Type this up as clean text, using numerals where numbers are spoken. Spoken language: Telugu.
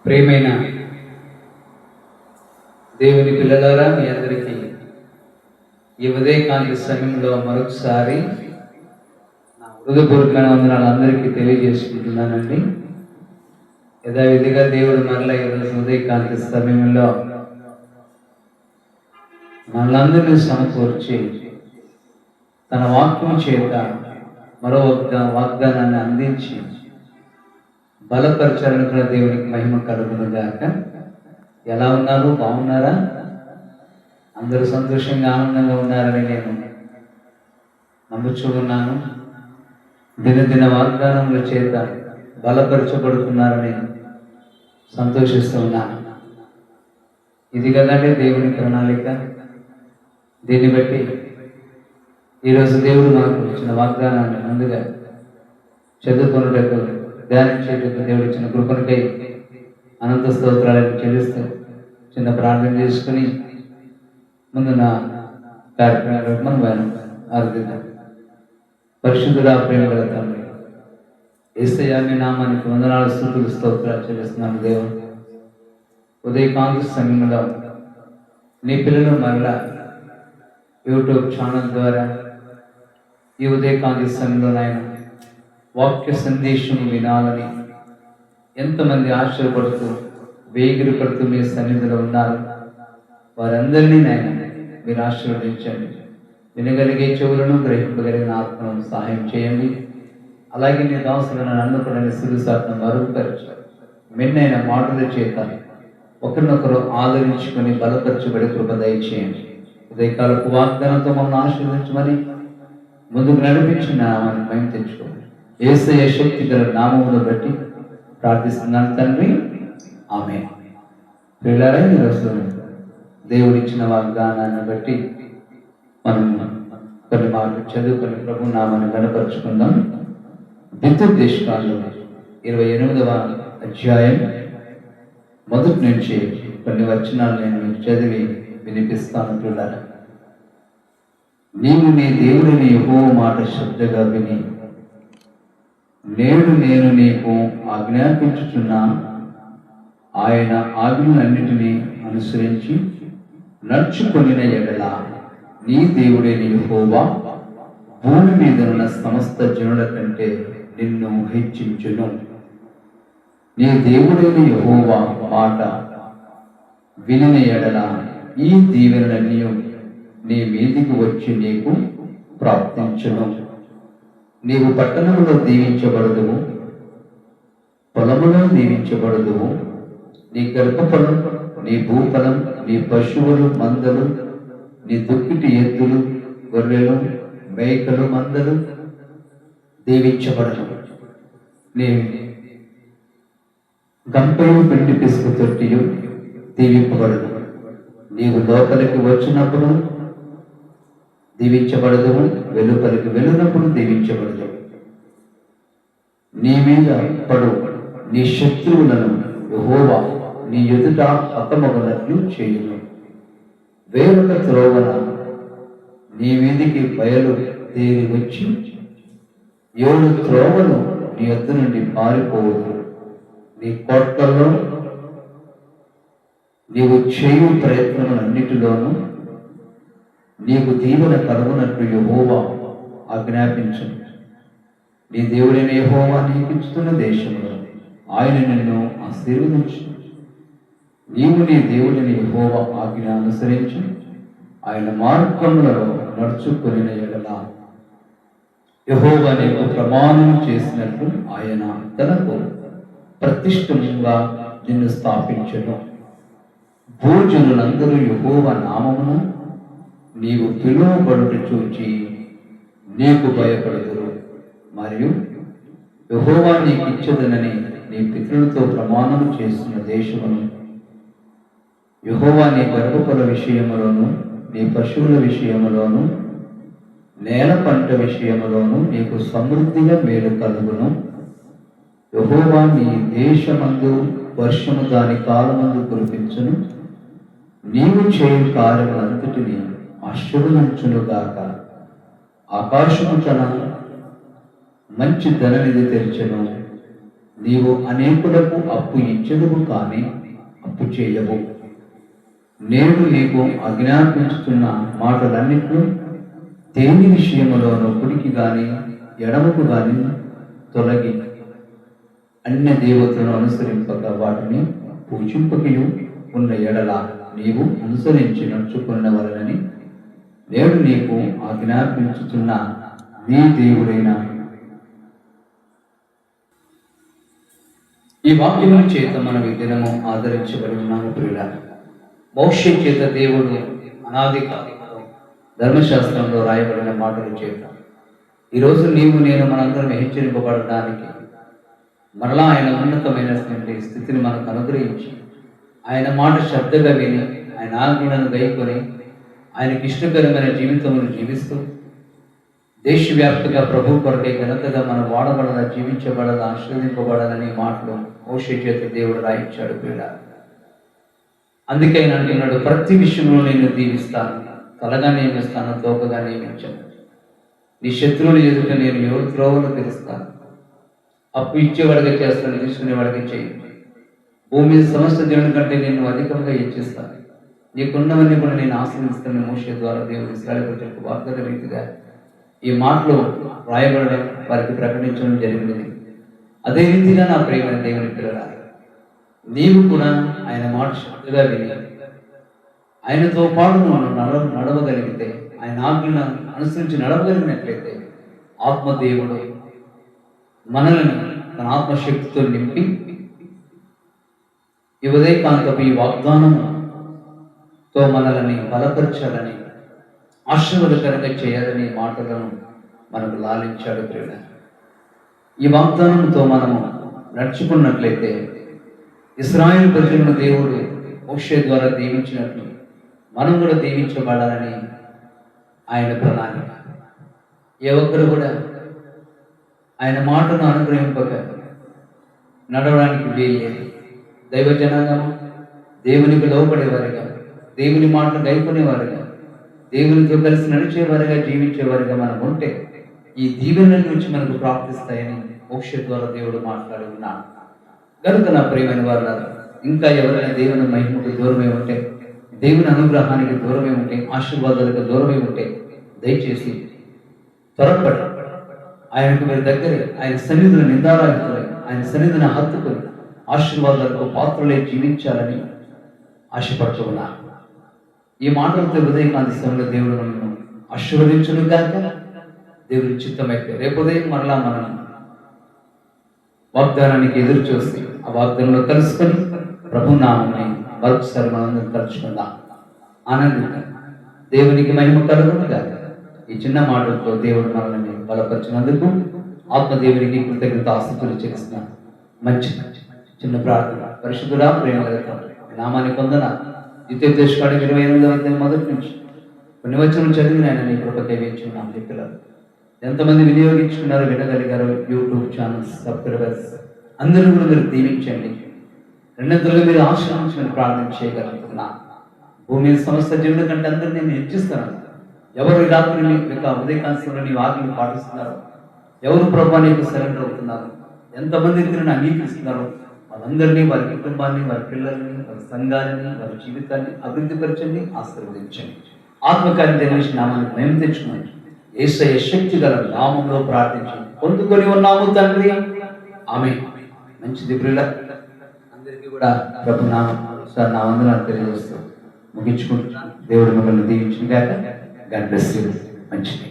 ప్రియమైన దేవుని పిల్లలారా, మీ అందరికీ ఈ ఉదయకాంతి సమయంలో మరొకసారి నా హృదయపూర్వకమైన వందనాలు అందరికీ తెలియజేసుకుంటున్నానండి. యథావిధిగా దేవుడు మరలా ఈరోజు ఉదయకాంతి సమయంలో మనలందరినీ సమకూర్చి తన వాక్యం చేత మరో వాగ్దానాన్ని అందించి బలపరచాలనుకున్న దేవునికి మహిమ కలుగును గాక. ఎలా ఉన్నారు? బాగున్నారా? అందరూ సంతోషంగా ఆనందంగా ఉన్నారని నేను నమ్ముచూ ఉన్నాను. దినదిన వాగ్దానముల చేత బలపరచబడుతున్నారని సంతోషిస్తూ ఉన్నాను. ఇది కదండి దేవుని ప్రణాళిక. దీన్ని బట్టి ఈరోజు దేవుడు మనకు ఇచ్చిన వాగ్దానాన్ని ముందుగా చదువుకున్నటకు, ధ్యానించేటకు దేవుడు ఇచ్చిన కృపణకై అనంత స్తోత్రాలను చెల్లిస్తూ చిన్న ప్రార్థన చేసుకుని ముందు నా కార్యక్రమాలకు మనం ఆరాధిద్దాం. పరిశుద్ధుడా, ప్రేమ గల తండ్రి, యేసయ్యా మీ నామానికి వందనాలు, స్తుతులు, స్తోత్రాలు చెల్లిస్తున్నాను. దేవుడు ఉదయకాంతి సమయంలో నీ పిల్లలు మరలా యూట్యూబ్ ఛానల్ ద్వారా ఈ ఉదయకాంతి సమయంలో నాయన వాక్య సందేశం వినాలని ఎంతమంది ఆశ్చర్యపడుతూ వేగిరి పడుతూ మీ సన్నిధిలో ఉన్నారు. వారందరినీ నాయన మీరు ఆశీర్వదించండి. వినగలిగే చెవులను, గ్రహింపగలిగిన ఆత్మను సహాయం చేయండి. అలాగే నీ దాసులను నన్నుకునే సిరుసాత్మ మరుగుపరచారు. మెన్నైన మాటల చేత ఒకరినొకరు ఆదరించుకొని బలపరచబడి కృప దయచేయండి. ఉదయకాలపు వాగ్దానంతో మమ్మల్ని ఆశీర్వదించమని ముందుకు నడిపించిన నామాన్ని మేము తెచ్చుకోండి. యేసయ్య శక్తి గల నామమును బట్టి ప్రార్థిస్తున్నాను తండ్రి, ఆమేన్. పిల్లలే, ఈరోజు దేవుడిచ్చిన వాగ్దానాన్ని బట్టి మనం కొన్ని మాటలు చదువుకొని ప్రభు నామాన్ని గణపరుచుకుందాం. ద్వితీయోపదేశకాండం 28వ అధ్యాయం మొదటి నుంచి కొన్ని వచనాలు నేను మీకు చదివి వినిపిస్తాను. పిల్లలు, నీవు నీ దేవుడిని యెహోవా మాట శ్రద్ధగా విని నేడు నేను నీకు ఆజ్ఞాపించుచున్న ఆయన ఆజ్ఞలన్నిటినీ అనుసరించి నడుచుకొనిన ఎడల నీ దేవుడైన యెహోవా భూమి మీద ఉన్న సమస్త జనుల కంటే నిన్ను హెచ్చించును. నీ దేవుడైన యెహోవా మాట వినిన ఎడల ఈ దీవెనలన్నీ నీ మీదికి వచ్చి నీకు ప్రాప్తించును. నీవు పట్టణంలో దీవించబడదువు, పొలములో దీవించబడదువు. నీ గర్భఫలం, నీ భూఫలం, నీ పశువులు, మందలు, నీ దుక్కిటి ఎద్దులు, గొర్రెలు, మేకలు, మందలు దీవించబడను. నీ గంపయు పిండి పిసుకు తొట్టియు దీవింపబడదు. నీవు లోపలికి వచ్చినప్పుడు దీవించబడదు, వెలుపలికి వెళ్ళినప్పుడు దీవించబడదు. నీ మీద పడు నీ శత్రువులను యెహోవా నీ ఎదుట హతమగునట్లు చేయును. వేరొక త్రోవన నీ మీదికి బయలు తేలి వచ్చి 7 త్రోవలు నీ యొద్ద నుండి పారిపోవదు. నీ కోట్లలో నీవు చేయు ప్రయత్నములన్నిటిలోనూ నీకు దీవెన కలుగునట్లు యెహోవా ఆజ్ఞాపించును. నీ దేవుడైన యెహోవా నీకు ఇస్తున్న దేశంలో ఆయన నిన్ను ఆశీర్వదించు. నీవు నీ దేవుడైన యెహోవా ఆజ్ఞ అనుసరించి ఆయన మార్గములలో నడుచుకొనిన ఎడల యెహోవా నీకు ప్రమాణం చేసినట్లు ఆయన తనకు ప్రతిష్ఠంగా నిన్ను స్థాపించును. భూజనులందరూ యెహోవా నామమును నీవు పిలువబడుట చూచి నీకు భయపడదురు. మరియు యెహోవా నీకు ఇచ్చదనని నీ పితరులతో ప్రమాణం చేస్తున్న దేశమును యెహోవా నీ గర్భఫల విషయములోను, నీ పశువుల విషయములోను, నేల పంట విషయములోను నీకు సమృద్ధిగా మేలు కలుగును. యెహోవా నీ దేశమందు వర్షము దాని కాలమందు కురిపించును. నీవు చేయు కార్యములంతటినీ ఆశీర్వదించునుగాక. ఆకాశము తన మంచి ధననిధి తెరిచెను, నీవు అనేకులకు అప్పు ఇచ్చెదవు కానీ అప్పు చేయవు. నేను నీకు ఆజ్ఞాపించుతున్న మాటలన్నిటిలో దేని విషయములోనూ కుడికి గాని ఎడమకు గాని తొలగి అన్య దేవతలను అనుసరింపక వాటిని పూజింపకయు ఉన్న ఎడల నీవు అనుసరించి నడుచుకున్నవలనని నేడు నీకు ఆజ్ఞాపించుతున్న నీ దేవుడైన ఈ వాక్యముల చేత మనం ఈ దినము ఆదరించబడి ఉన్నాము. ప్రియులారా, మోషే చేత దేవుడు అనాది కాలంలో ధర్మశాస్త్రంలో రాయబడిన మాటలు చేత ఈరోజు నీవు నేను మనందరం హెచ్చరింపబడడానికి మరలా ఆయన ఉన్నతమైనటువంటి స్థితిని మనకు అనుగ్రహించి ఆయన మాట శ్రద్ధగా విని ఆయన ఆజ్ఞలను గైకొని ఆయనకి ఇష్టకరమైన జీవితమును జీవిస్తూ దేశవ్యాప్తంగా ప్రభు కొరకే ఘనతగా మనం వాడబడాల, జీవించబడాల, ఆశీర్వదింపబడాలనే మాటలు మోషే చేత దేవుడు రాయించాడు. ప్రియులారా, అందుకే ఆయన అంటున్నాడు, ప్రతి విషయంలో నేను దీవిస్తాను, తలగా నియమిస్తాను, తోకగా నియమించాను. నీ శత్రువులు ఎదుట నేను ఎవరు త్రోవలు తెలుస్తాను. అప్పు ఇచ్చేవాడిగా చేస్తాను, తీసుకునేవాడిగా చేయి. భూమి మీద సమస్త దేవుని కంటే నేను అధికంగా ఇచ్చేస్తాను. నీకున్నవన్నీ కూడా నేను ఆశ్రయిస్తాను. మోషే ద్వారా దేవుడు ఇశ్రాయేలు ప్రజలకు వాగ్దాన రీతిగా ఈ మాటలు రాయబడడం, వారికి ప్రకటించడం జరిగినది. అదే రీతిగా నా ప్రియమైన దేవుని పిల్లరా, నీవు కూడా ఆయన మాట శ్రద్ధగా విని ఆయనతో పాటు నడవగలిగితే, ఆయన ఆజ్ఞను అనుసరించి నడవగలిగినట్లయితే ఆత్మదేవుడు మనల్ని తన ఆత్మశక్తితో నింపి ఈ ఉదయకాంతపు ఈ వాగ్దానంతో మనల్ని బలపరచాలని, ఆశీర్వాదకరంగా చేయాలని మాటలను మనకు లాలించాడు. ప్రియుడ, ఈ వాగ్దానంతో మనము నడుచుకున్నట్లయితే ఇశ్రాయేలు ప్రజలను దేవుడు మోషే ద్వారా దీవించినట్లు మనం కూడా దీవించబడాలని ఆయన ప్రణాళిక. ఏ ఒక్కరు కూడా ఆయన మాటను అనుగ్రహింపక నడవడానికి వీల్లేదు. దైవ జనాంగము దేవునికి లోపడేవారిగా, దేవుని మాటను గైకొనేవారుగా, దేవునితో కలిసి నడిచేవారుగా, జీవించేవారుగా మనం ఉంటే ఈ దీవెనల నుంచి మనకు ప్రాప్తిస్తాయని మోషే ద్వారా దేవుడు మాట్లాడి ఉన్నాడు. కనుక నా ప్రియమైన వారు, ఇంకా ఎవరైనా దేవుని మహిమకు దూరమే ఉంటే, దేవుని అనుగ్రహానికి దూరమే ఉంటే, ఆశీర్వాదాలకు దూరమే ఉంటే దయచేసి త్వరపడి ఆయనకు మీరు దగ్గర, ఆయన సన్నిధిని నిందారాహితులై, ఆయన సన్నిధిని హత్తుకొని ఆశీర్వాదాలకు పాత్రలే జీవించాలని ఆశపడుతున్నారు. ఈ మాటలతో ఉదయకాంతి సమయంలో దేవుడు నన్ను ఆశీర్వదించును గాక. దేవుని చిత్తమైతే రేపు ఉదయం మరలా మనం వాగ్దానానికి ఎదురు చూసి ఆ వాగ్దానంలో కలుసుకొని ప్రభు నామని మరొకసారి మనందరం తలుచుకుందాం. ఆనందంగా దేవునికి మహిమ కలుగును గాక. ఈ చిన్న మాటలతో దేవుడు మనల్ని బలపరిచినందుకు ఆత్మదేవునికి కృతజ్ఞత ఆస్తులు చేస్తున్నాను. మంచి చిన్న ప్రార్థన. పరిశుద్ధుడా, ప్రేమ నామాన్ని పొందన ద్వితీయోపదేశకాండం 28వ అధ్యాయం మొదటి నుంచి కొన్ని వచనం చదివి ఆయన నీ కృపకై వేచున్నాం. నీ పిల్లలు ఎంతమంది వినియోగించుకున్నారో, వినగలిగారో, యూట్యూబ్ ఛానల్స్ సబ్స్క్రైబర్స్ అందరూ కూడా మీరు దీవించండి. రెండంతలుగా మీరు ఆశ్రయించమని ప్రార్థన చేయగలుగుతున్నా. భూమి సమస్త జీవుల కంటే అందరూ నేను హెచ్చిస్తున్నాను. ఎవరు ఈ రాత్రి నీ యొక్క ఉదయకాంతంలో నీ వాక్యం పాటిస్తున్నారో, ఎవరు ప్రభు నీకు సరెండర్ అవుతున్నారు, ఎంతమంది నేను అంగీకరిస్తున్నారో వాళ్ళందరినీ, వారి కుటుంబాన్ని, వారి పిల్లల్ని, వారి సంఘాన్ని, వారి జీవితాన్ని అభివృద్ధిపరచండి, ఆశీర్వదించండి. ఆత్మకార్యం తెలిసి నామాన్ని మేము తెచ్చుకున్నాం. యేసయ్య శక్తి గల నామంలో ప్రార్థించి పొందుకొని ఉన్నాము తండ్రి, ఆమేన్. మంచిది ప్రియుల అందరికీ కూడా ప్రభు నామం సార్ నా వందనాలు తెలియజేస్తూ ముగించుకుంటున్నాను. దేవుడు మిమ్మల్ని దీవించిన గాక. God bless you. మంచిది.